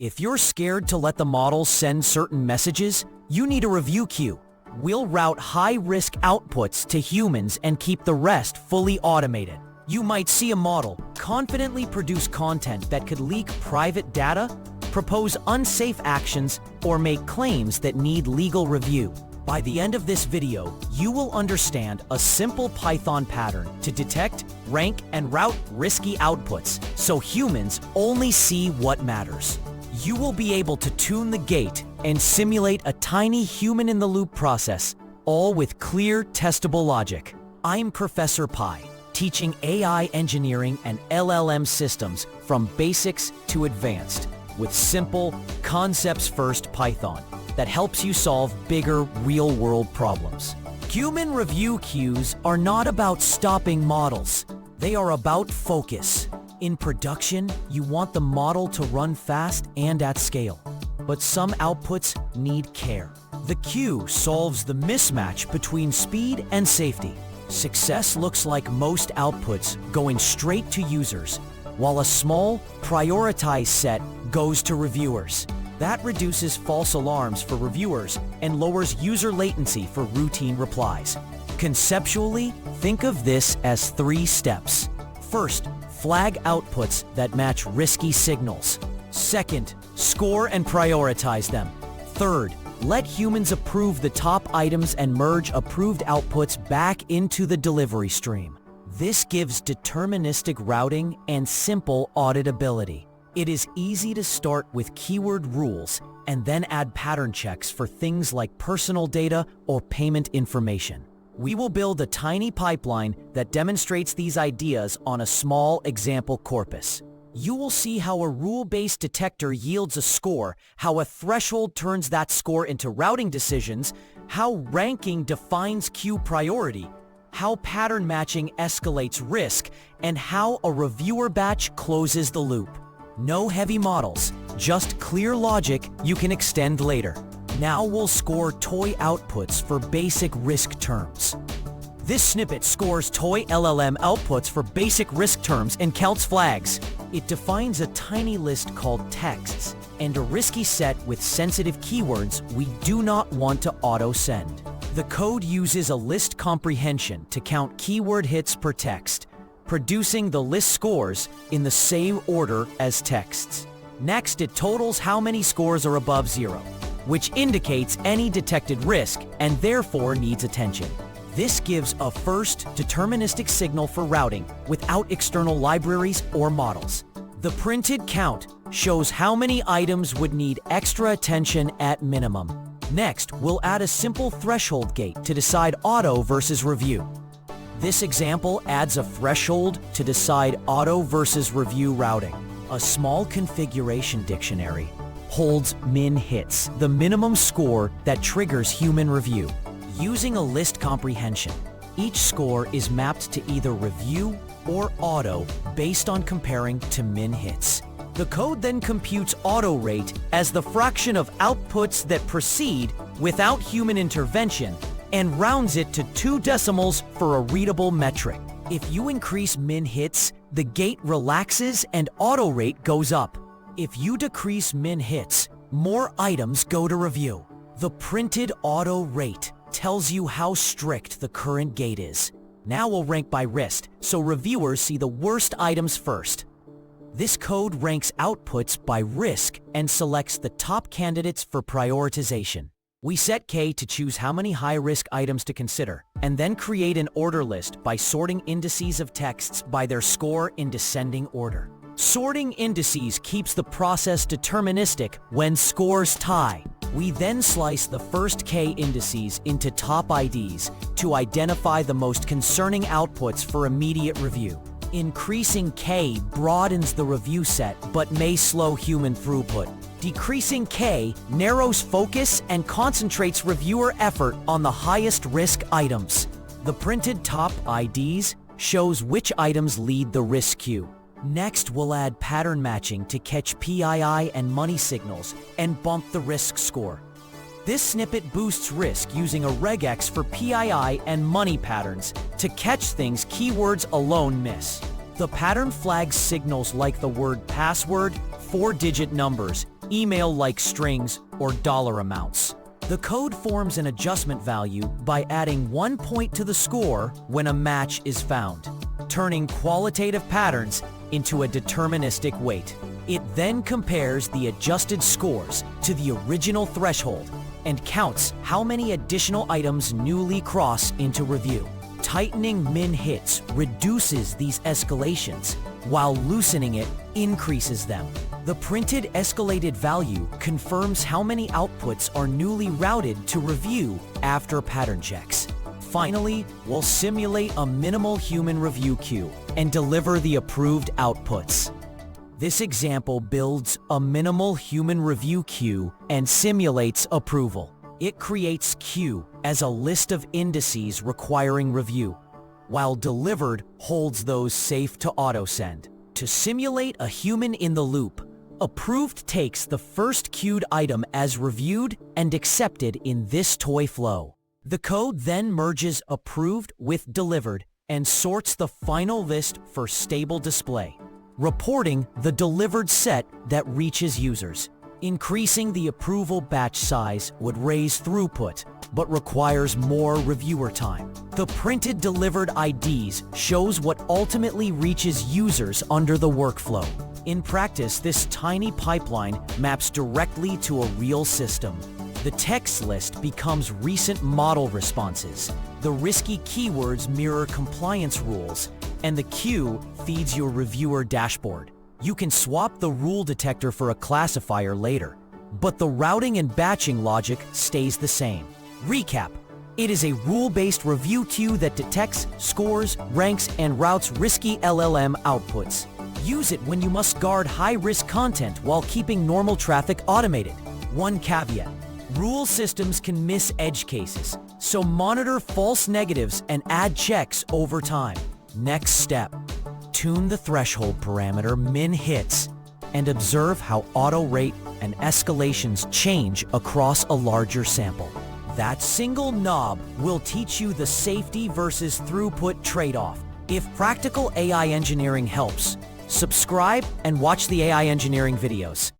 If you're scared to let the model send certain messages, you need a review queue. We'll route high-risk outputs to humans and keep the rest fully automated. You might see a model confidently produce content that could leak private data, propose unsafe actions, or make claims that need legal review. By the end of this video, you will understand a simple Python pattern to detect, rank, and route risky outputs so humans only see what matters. You will be able to tune the gate and simulate a tiny human-in-the-loop process, all with clear, testable logic. I'm Professor Pi, teaching AI engineering and LLM systems from basics to advanced, with simple, concepts-first Python that helps you solve bigger, real-world problems. Human review queues are not about stopping models. They are about focus. In production, you want the model to run fast and at scale. But some outputs need care. The queue solves the mismatch between speed and safety. Success looks like most outputs going straight to users, while a small, prioritized set goes to reviewers. That reduces false alarms for reviewers and lowers user latency for routine replies. Conceptually, think of this as 3 steps. First, flag outputs that match risky signals. Second, score and prioritize them. Third, let humans approve the top items and merge approved outputs back into the delivery stream. This gives deterministic routing and simple auditability. It is easy to start with keyword rules and then add pattern checks for things like personal data or payment information. We will build a tiny pipeline that demonstrates these ideas on a small example corpus. You will see how a rule-based detector yields a score, how a threshold turns that score into routing decisions, how ranking defines queue priority, how pattern matching escalates risk, and how a reviewer batch closes the loop. No heavy models, just clear logic you can extend later. Now we'll score toy outputs for basic risk terms. This snippet scores toy LLM outputs for basic risk terms and counts flags. It defines a tiny list called texts and a risky set with sensitive keywords we do not want to auto-send. The code uses a list comprehension to count keyword hits per text, producing the list scores in the same order as texts. Next, it totals how many scores are above 0, which indicates any detected risk and therefore needs attention. This gives a first deterministic signal for routing without external libraries or models. The printed count shows how many items would need extra attention at minimum. Next, we'll add a simple threshold gate to decide auto versus review. This example adds a threshold to decide auto versus review routing. A small configuration dictionary holds min hits, the minimum score that triggers human review. Using a list comprehension, each score is mapped to either review or auto based on comparing to min hits. The code then computes auto rate as the fraction of outputs that proceed without human intervention and rounds it to 2 decimals for a readable metric. If you increase min hits, the gate relaxes and auto rate goes up. If you decrease min hits, more items go to review. The printed auto rate tells you how strict the current gate is. Now we'll rank by risk, so reviewers see the worst items first. This code ranks outputs by risk and selects the top candidates for prioritization. We set K to choose how many high-risk items to consider, and then create an order list by sorting indices of texts by their score in descending order. Sorting indices keeps the process deterministic when scores tie. We then slice the first K indices into top IDs to identify the most concerning outputs for immediate review. Increasing K broadens the review set but may slow human throughput. Decreasing K narrows focus and concentrates reviewer effort on the highest risk items. The printed top IDs shows which items lead the risk queue. Next, we'll add pattern matching to catch PII and money signals and bump the risk score. This snippet boosts risk using a regex for PII and money patterns to catch things keywords alone miss. The pattern flags signals like the word password, 4-digit numbers, email-like strings, or dollar amounts. The code forms an adjustment value by adding 1 point to the score when a match is found, turning qualitative patterns into a deterministic weight. It then compares the adjusted scores to the original threshold and counts how many additional items newly cross into review. Tightening min hits reduces these escalations, while loosening it increases them. The printed escalated value confirms how many outputs are newly routed to review after pattern checks. Finally, we'll simulate a minimal human review queue and deliver the approved outputs. This example builds a minimal human review queue and simulates approval. It creates queue as a list of indices requiring review, while delivered holds those safe to auto-send. To simulate a human in the loop, approved takes the first queued item as reviewed and accepted in this toy flow. The code then merges approved with delivered and sorts the final list for stable display, reporting the delivered set that reaches users. Increasing the approval batch size would raise throughput, but requires more reviewer time. The printed delivered IDs shows what ultimately reaches users under the workflow. In practice, this tiny pipeline maps directly to a real system. The text list becomes recent model responses. The risky keywords mirror compliance rules, and the queue feeds your reviewer dashboard. You can swap the rule detector for a classifier later, but the routing and batching logic stays the same. Recap: it is a rule-based review queue that detects, scores, ranks, and routes risky LLM outputs. Use it when you must guard high-risk content while keeping normal traffic automated. One caveat: rule systems can miss edge cases, so monitor false negatives and add checks over time. Next step: tune the threshold parameter min hits and observe how auto rate and escalations change across a larger sample. That single knob will teach you the safety versus throughput trade-off. If practical AI engineering helps, subscribe and watch the AI engineering videos.